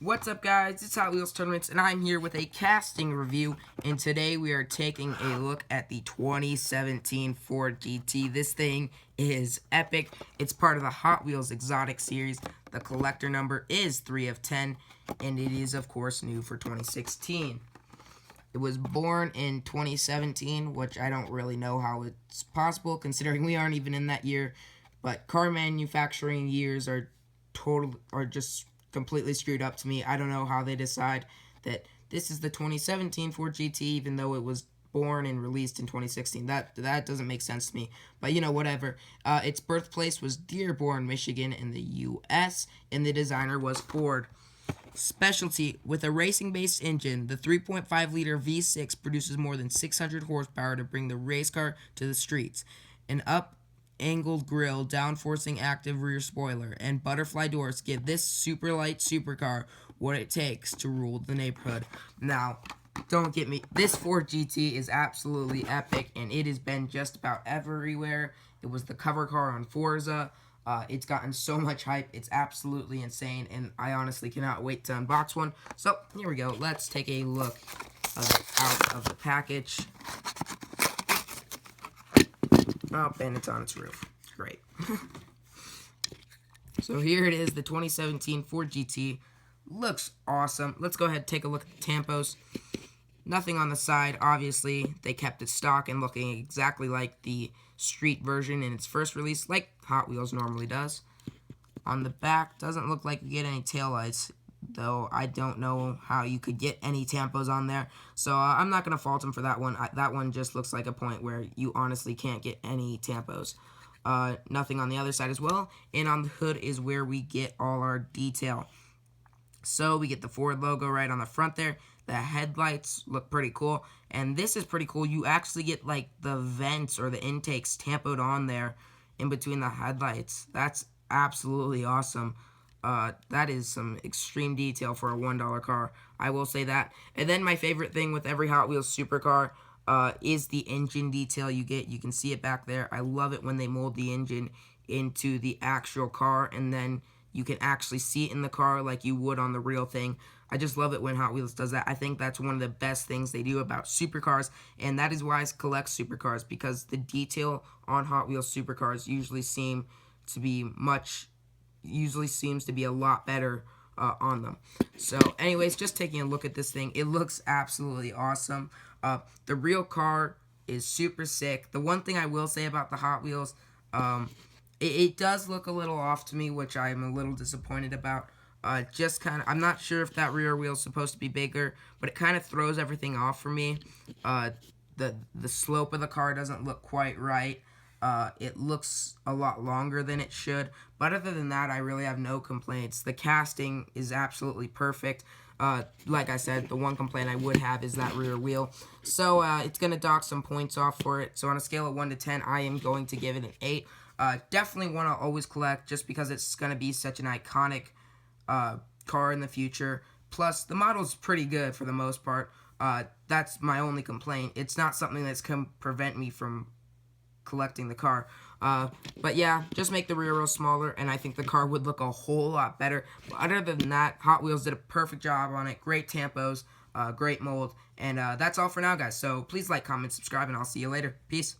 What's up, guys? It's Hot Wheels Tournaments, and I'm here with a casting review, and today we are taking a look at the 2017 Ford GT. This thing is epic. It's part of the Hot Wheels Exotic series. The collector number is 3 of 10, and it is, of course, new for 2016. It was born in 2017, which I don't really know how it's possible, considering we aren't even in that year, but car manufacturing years are just completely screwed up to me. I don't know how they decide that this is the 2017 Ford GT, even though it was born and released in 2016. That doesn't make sense to me. But whatever. Its birthplace was Dearborn, Michigan, in the U.S., and the designer was Ford. Specialty: with a racing-based engine, the 3.5-liter V6 produces more than 600 horsepower to bring the race car to the streets. An angled grille, downforcing active rear spoiler, and butterfly doors give this super light supercar what it takes to rule the neighborhood. Now, don't get me, this Ford GT is absolutely epic, and it has been just about everywhere. It was the cover car on Forza. It's gotten so much hype. It's absolutely insane, and I honestly cannot wait to unbox one. So, here we go. Let's take a look of it out of the package. Oh, and it's on its roof. Great. So here it is, the 2017 Ford GT. Looks awesome. Let's go ahead and take a look at the tampos. Nothing on the side. Obviously, they kept it stock and looking exactly like the street version in its first release, like Hot Wheels normally does. On the back, doesn't look like you get any taillights, though I don't know how you could get any tampos on there. So I'm not going to fault them for that one. That one just looks like a point where you honestly can't get any tampos. Nothing on the other side as well. And on the hood is where we get all our detail. So we get the Ford logo right on the front there. The headlights look pretty cool. And this is pretty cool. You actually get like the vents or the intakes tampoed on there in between the headlights. That's absolutely awesome. That is some extreme detail for a $1 car. I will say that. And then my favorite thing with every Hot Wheels supercar is the engine detail you get. You can see it back there. I love it when they mold the engine into the actual car, and then you can actually see it in the car like you would on the real thing. I just love it when Hot Wheels does that. I think that's one of the best things they do about supercars, and that is why I collect supercars, because the detail on Hot Wheels supercars usually seems to be a lot better on them. So anyways, just taking a look at this thing, it looks absolutely awesome. The real car is super sick. The one thing I will say about the Hot Wheels, it does look a little off to me, which I'm a little disappointed about. I'm not sure if that rear wheel is supposed to be bigger, but it kind of throws everything off for me. The slope of the car doesn't look quite right. It looks a lot longer than it should. But other than that, I really have no complaints. The casting is absolutely perfect. Like I said, the one complaint I would have is that rear wheel. So it's going to dock some points off for it. So on a scale of 1 to 10, I am going to give it an 8. Definitely want to always collect just because it's going to be such an iconic car in the future. Plus, the model's pretty good for the most part. That's my only complaint. It's not something that's going to prevent me from collecting the car. But yeah, just make the rear wheel smaller, and I think the car would look a whole lot better. But other than that, Hot Wheels did a perfect job on it. Great tampos, great mold. And that's all for now, guys. So please like, comment, subscribe, and I'll see you later. Peace.